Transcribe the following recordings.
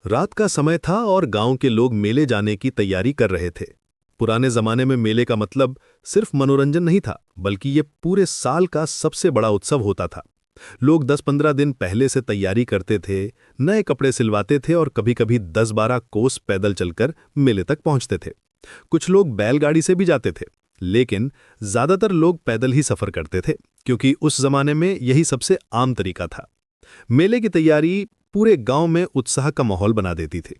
रात का समय था और गांव के लोग मेले जाने की तैयारी कर रहे थे। पुराने जमाने में मेले का मतलब सिर्फ मनोरंजन नहीं था, बल्कि ये पूरे साल का सबसे बड़ा उत्सव होता था। लोग 10-15 दिन पहले से तैयारी करते थे, नए कपड़े सिलवाते थे और कभी-कभी 10-12 कोस पैदल चलकर मेले तक पहुंचते थे। कुछ लोग बैलगाड़ी से भी जाते थे, लेकिन ज्यादातर लोग पैदल ही सफर करते थे, क्योंकि उस जमाने में यही सबसे आम तरीका था। मेले की तैयारी पूरे गांव में उत्साह का माहौल बना देती थी।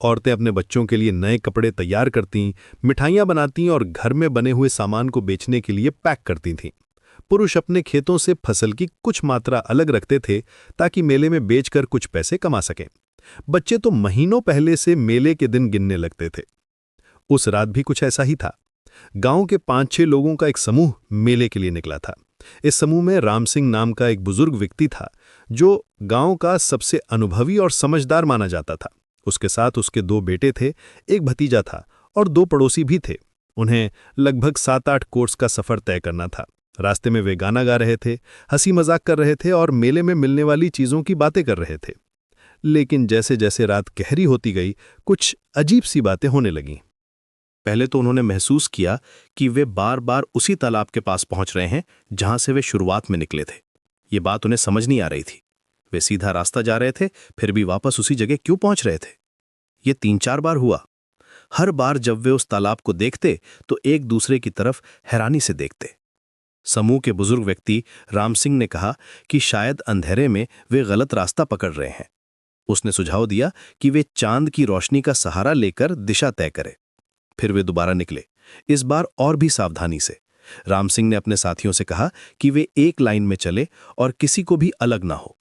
औरतें अपने बच्चों के लिए नए कपड़े तैयार करतीं, मिठाइयां बनातीं और घर में बने हुए सामान को बेचने के लिए पैक करती थीं। पुरुष अपने खेतों से फसल की कुछ मात्रा अलग रखते थे ताकि मेले में बेचकर कुछ पैसे कमा सकें। बच्चे तो महीनों पहले से मेले के दिन गिनने लगते थे। उस रात भी कुछ ऐसा ही था। गांव के 5-6 लोगों का एक समूह मेले के लिए निकला था। इस समूह में राम सिंह नाम का एक बुजुर्ग व्यक्ति था, जो गांव का सबसे अनुभवी और समझदार माना जाता था। उसके साथ उसके 2 बेटे थे, एक भतीजा था और 2 पड़ोसी भी थे। उन्हें लगभग 7-8 कोर्स का सफर तय करना था। रास्ते में वे गाना गा रहे थे, हंसी मजाक कर रहे थे और मेले में मिलने वाली चीजों की बातें कर रहे थे। लेकिन जैसे जैसे रात गहरी होती गई, कुछ अजीब सी बातें होने लगीं। पहले तो उन्होंने महसूस किया कि वे बार बार उसी तालाब के पास पहुंच रहे हैं जहां से वे शुरुआत में निकले थे। ये बात उन्हें समझ नहीं आ रही थी। वे सीधा रास्ता जा रहे थे, फिर भी वापस उसी जगह क्यों पहुंच रहे थे? ये 3-4 बार हुआ। हर बार जब वे उस तालाब को देखते तो एक दूसरे की तरफ हैरानी से देखते। समूह के बुजुर्ग व्यक्ति राम सिंह ने कहा कि शायद अंधेरे में वे गलत रास्ता पकड़ रहे हैं। उसने सुझाव दिया कि वे चांद की रोशनी का सहारा लेकर दिशा तय करें। फिर वे दोबारा निकले, इस बार और भी सावधानी से। राम सिंह ने अपने साथियों से कहा कि वे एक लाइन में चले और किसी को भी अलग ना हो।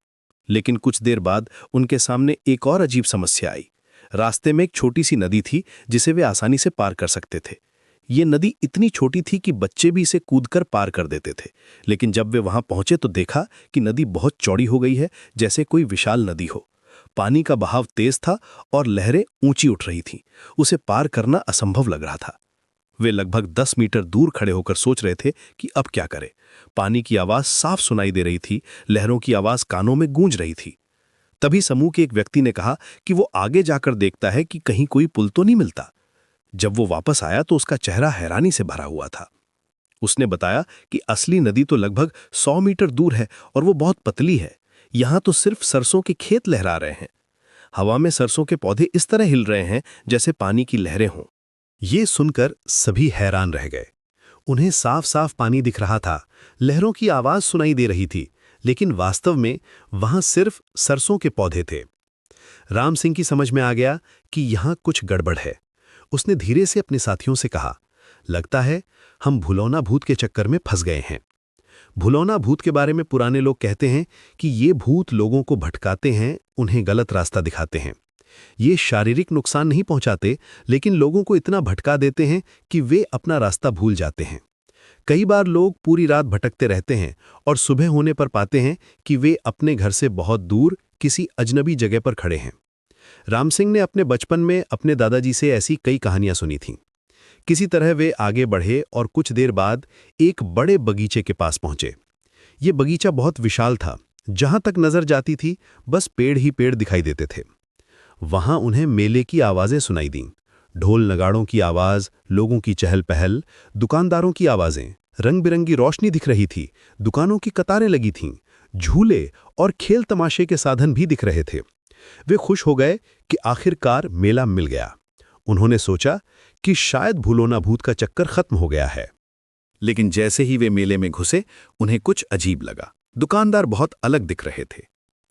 लेकिन कुछ देर बाद उनके सामने एक और अजीब समस्या आई। रास्ते में एक छोटी सी नदी थी जिसे वे आसानी से पार कर सकते थे। ये नदी इतनी छोटी थी कि बच्चे भी इसे कूदकर पार कर देते थे। लेकिन जब वे वहां पहुंचे तो देखा कि नदी बहुत चौड़ी हो गई है, जैसे कोई विशाल नदी हो। पानी का बहाव तेज था और लहरें ऊंची उठ रही थीं। उसे पार करना असंभव लग रहा था। वे लगभग 10 मीटर दूर खड़े होकर सोच रहे थे कि अब क्या करें। पानी की आवाज साफ सुनाई दे रही थी, लहरों की आवाज कानों में गूंज रही थी। तभी समूह के एक व्यक्ति ने कहा कि वो आगे जाकर देखता है कि कहीं कोई पुल तो नहीं मिलता। जब वो वापस आया तो उसका चेहरा हैरानी से भरा हुआ था। उसने बताया कि असली नदी तो लगभग 100 मीटर दूर है और वो बहुत पतली है। यहां तो सिर्फ सरसों के खेत लहरा रहे हैं। हवा में सरसों के पौधे इस तरह हिल रहे हैं जैसे पानी की लहरें हों। ये सुनकर सभी हैरान रह गए। उन्हें साफ साफ पानी दिख रहा था, लहरों की आवाज सुनाई दे रही थी, लेकिन वास्तव में वहां सिर्फ सरसों के पौधे थे। राम सिंह की समझ में आ गया कि यहां कुछ गड़बड़ है। उसने धीरे से अपने साथियों से कहा, लगता है हम भुलौना भूत के चक्कर में फंस गए हैं। भुलौना भूत के बारे में पुराने लोग कहते हैं कि ये भूत लोगों को भटकाते हैं, उन्हें गलत रास्ता दिखाते हैं। ये शारीरिक नुकसान नहीं पहुंचाते, लेकिन लोगों को इतना भटका देते हैं कि वे अपना रास्ता भूल जाते हैं। कई बार लोग पूरी रात भटकते रहते हैं और सुबह होने पर पाते हैं कि वे अपने घर से बहुत दूर किसी अजनबी जगह पर खड़े हैं। राम सिंह ने अपने बचपन में अपने दादाजी से ऐसी कई कहानियां सुनी थीं। किसी तरह वे आगे बढ़े और कुछ देर बाद एक बड़े बगीचे के पास पहुंचे। ये बगीचा बहुत विशाल था। जहां तक नजर जाती थी बस पेड़ ही पेड़ दिखाई देते थे। वहां उन्हें मेले की आवाजें सुनाई दीं। ढोल नगाड़ों की आवाज, लोगों की चहल पहल, दुकानदारों की आवाजें, रंग बिरंगी रोशनी दिख रही थी, दुकानों की कतारें लगी थीं, झूले और खेल तमाशे के साधन भी दिख रहे थे। वे खुश हो गए कि आखिरकार मेला मिल गया। उन्होंने सोचा कि शायद भुलौना भूत का चक्कर खत्म हो गया है। लेकिन जैसे ही वे मेले में घुसे, उन्हें कुछ अजीब लगा। दुकानदार बहुत अलग दिख रहे थे।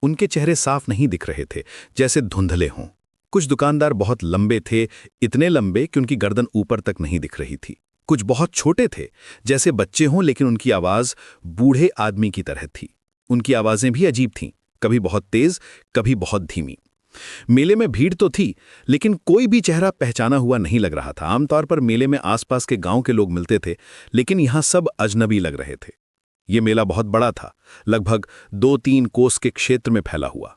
उनके चेहरे साफ नहीं दिख रहे थे, जैसे धुंधले हों। कुछ दुकानदार बहुत लंबे थे, इतने लंबे कि उनकी गर्दन ऊपर तक नहीं दिख रही थी। कुछ बहुत छोटे थे, जैसे बच्चे हों, लेकिन उनकी आवाज बूढ़े आदमी की तरह थी। उनकी आवाजें भी अजीब थीं, कभी बहुत तेज, कभी बहुत धीमी। मेले में भीड़ तो थी, लेकिन कोई भी चेहरा पहचाना हुआ नहीं लग रहा था। आमतौर पर मेले में आसपास के गांव के लोग मिलते थे, लेकिन यहां सब अजनबी लग रहे थे। ये मेला बहुत बड़ा था, लगभग 2-3 कोस के क्षेत्र में फैला हुआ।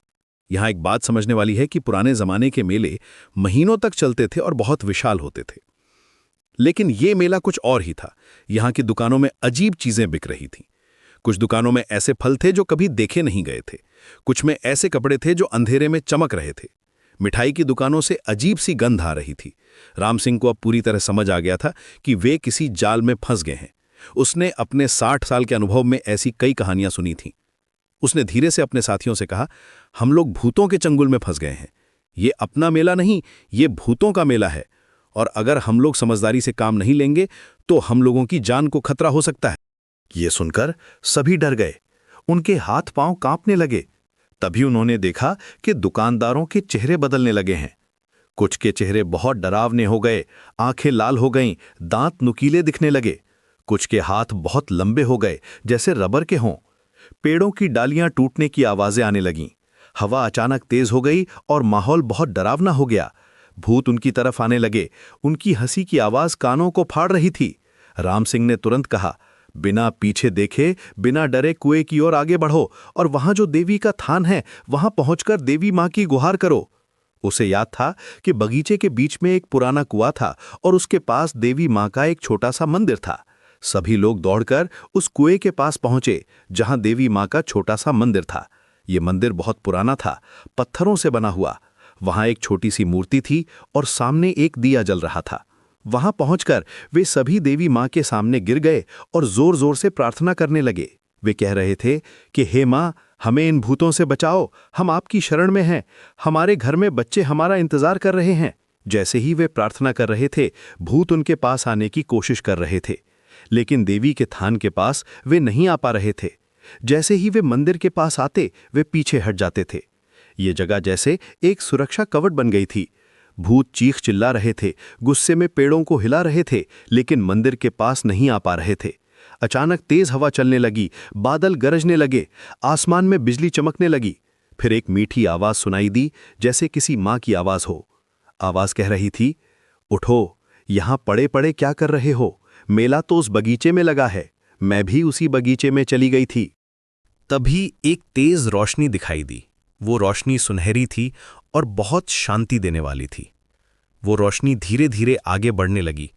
यहां एक बात समझने वाली है कि पुराने जमाने के मेले महीनों तक चलते थे और बहुत विशाल होते थे। लेकिन ये मेला कुछ और ही था। यहां की दुकानों में अजीब चीजें बिक रही थीं। कुछ दुकानों में ऐसे फल थे जो कभी देखे नहीं गए थे। कुछ में ऐसे कपड़े थे जो अंधेरे में चमक रहे थे। मिठाई की दुकानों से अजीब सी गंध आ रही थी। राम सिंह को अब पूरी तरह समझ आ गया था कि वे किसी जाल में फंस गए हैं। उसने अपने 60 साल के अनुभव में ऐसी कई कहानियां सुनी थीं। उसने धीरे से अपने साथियों से कहा, हम लोग भूतों के चंगुल में फंस गए हैं। ये अपना मेला नहीं, ये भूतों का मेला है, और अगर हम लोग समझदारी से काम नहीं लेंगे तो हम लोगों की जान को खतरा हो सकता है। ये सुनकर सभी डर गए। उनके हाथ पांव कांपने लगे। तभी उन्होंने देखा कि दुकानदारों के चेहरे बदलने लगे हैं। कुछ के चेहरे बहुत डरावने हो गए, आंखें लाल हो गईं, दांत नुकीले दिखने लगे। कुछ के हाथ बहुत लंबे हो गए, जैसे रबर के हों। पेड़ों की डालियां टूटने की आवाजें आने लगीं। हवा अचानक तेज हो गई और माहौल बहुत डरावना हो गया। भूत उनकी तरफ आने लगे। उनकी हंसी की आवाज कानों को फाड़ रही थी। राम सिंह ने तुरंत कहा, बिना पीछे देखे, बिना डरे कुएं की ओर आगे बढ़ो और वहां जो देवी का थान है वहां पहुंचकर देवी मां की गुहार करो। उसे याद था कि बगीचे के बीच में एक पुराना कुआं था और उसके पास देवी मां का एक छोटा सा मंदिर था। सभी लोग दौड़कर उस कुएं के पास पहुंचे जहां देवी मां का छोटा सा मंदिर था। ये मंदिर बहुत पुराना था, पत्थरों से बना हुआ। वहां एक छोटी सी मूर्ति थी और सामने एक दिया जल रहा था। वहां पहुंचकर वे सभी देवी मां के सामने गिर गए और जोर जोर से प्रार्थना करने लगे। वे कह रहे थे कि हे मां, हमें इन भूतों से बचाओ, हम आपकी शरण में हैं। हमारे घर में बच्चे हमारा इंतजार कर रहे हैं। जैसे ही वे प्रार्थना कर रहे थे, भूत उनके पास आने की कोशिश कर रहे थे, लेकिन देवी के थान के पास वे नहीं आ पा रहे थे। जैसे ही वे मंदिर के पास आते, वे पीछे हट जाते थे। ये जगह जैसे एक सुरक्षा कवच बन गई थी। भूत चीख चिल्ला रहे थे, गुस्से में पेड़ों को हिला रहे थे, लेकिन मंदिर के पास नहीं आ पा रहे थे। अचानक तेज हवा चलने लगी, बादल गरजने लगे, आसमान में बिजली चमकने लगी। फिर एक मीठी आवाज सुनाई दी, जैसे किसी मां की आवाज हो। आवाज कह रही थी, उठो, यहां पड़े पड़े क्या कर रहे हो? मेला तो उस बगीचे में लगा है। मैं भी उसी बगीचे में चली गई थी। तभी एक तेज रोशनी दिखाई दी। वो रोशनी सुनहरी थी और बहुत शांति देने वाली थी। वो रोशनी धीरे धीरे आगे बढ़ने लगी।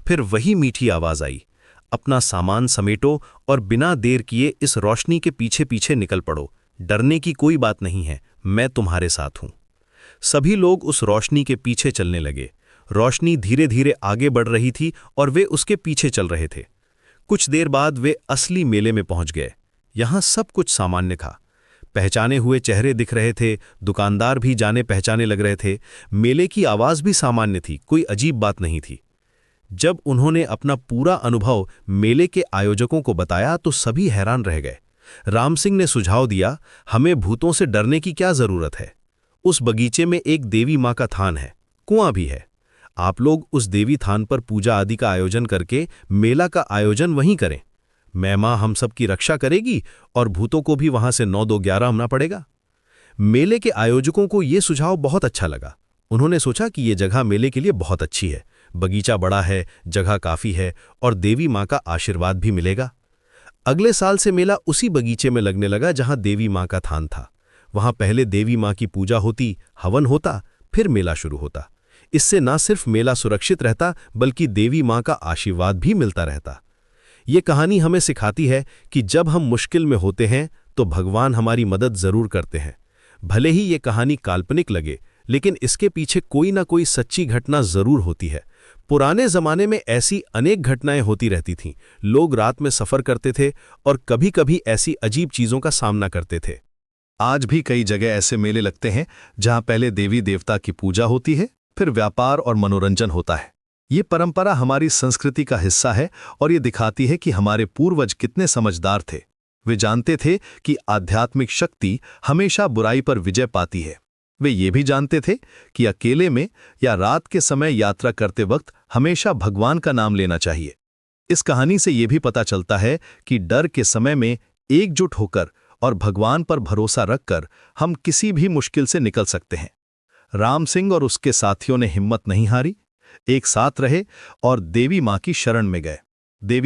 फिर वही मीठी आवाज आई, अपना सामान समेटो और बिना देर किए इस रोशनी के पीछे पीछे निकल पड़ो। डरने की कोई बात नहीं है, मैं तुम्हारे साथ हूं। सभी लोग उस रोशनी के पीछे चलने लगे। रोशनी धीरे धीरे आगे बढ़ रही थी और वे उसके पीछे चल रहे थे। कुछ देर बाद वे असली मेले में पहुंच गए। यहां सब कुछ सामान्य था। पहचाने हुए चेहरे दिख रहे थे, दुकानदार भी जाने पहचाने लग रहे थे। मेले की आवाज भी सामान्य थी, कोई अजीब बात नहीं थी। जब उन्होंने अपना पूरा अनुभव मेले के आयोजकों को बताया तो सभी हैरान रह गए। राम सिंह ने सुझाव दिया, हमें भूतों से डरने की क्या जरूरत है? उस बगीचे में एक देवी मां का थान है, कुआं भी है। आप लोग उस देवी थान पर पूजा आदि का आयोजन करके मेला का आयोजन वहीं करें। मैं मां हम सब की रक्षा करेगी और भूतों को भी वहां से 9-2-11 आना पड़ेगा। मेले के आयोजकों को यह सुझाव बहुत अच्छा लगा। उन्होंने सोचा कि यह जगह मेले के लिए बहुत अच्छी है। बगीचा बड़ा है, जगह काफी है और देवी मां का आशीर्वाद भी मिलेगा। अगले साल से मेला उसी बगीचे में लगने लगा जहां देवी मां का थान था। वहां पहले देवी मां की पूजा होती, हवन होता, फिर मेला शुरू होता। इससे न सिर्फ मेला सुरक्षित रहता बल्कि देवी मां का आशीर्वाद भी मिलता रहता। ये कहानी हमें सिखाती है कि जब हम मुश्किल में होते हैं तो भगवान हमारी मदद जरूर करते हैं। भले ही ये कहानी काल्पनिक लगे, लेकिन इसके पीछे कोई ना कोई सच्ची घटना जरूर होती है। पुराने जमाने में ऐसी अनेक घटनाएं होती रहती थीं। लोग रात में सफर करते थे और कभी-कभी ऐसी अजीब चीजों का सामना करते थे। आज भी कई जगह ऐसे मेले लगते हैं जहां पहले देवी देवता की पूजा होती है, फिर व्यापार और मनोरंजन होता है। ये परंपरा हमारी संस्कृति का हिस्सा है और ये दिखाती है कि हमारे पूर्वज कितने समझदार थे। वे जानते थे कि आध्यात्मिक शक्ति हमेशा बुराई पर विजय पाती है। वे ये भी जानते थे कि अकेले में या रात के समय यात्रा करते वक्त हमेशा भगवान का नाम लेना चाहिए। इस कहानी से ये भी पता चलता है कि डर के समय में एकजुट होकर और भगवान पर भरोसा रखकर हम किसी भी मुश्किल से निकल सकते हैं। राम सिंह और उसके साथियों ने हिम्मत नहीं हारी, एक साथ रहे और देवी मां की शरण में गए। देवी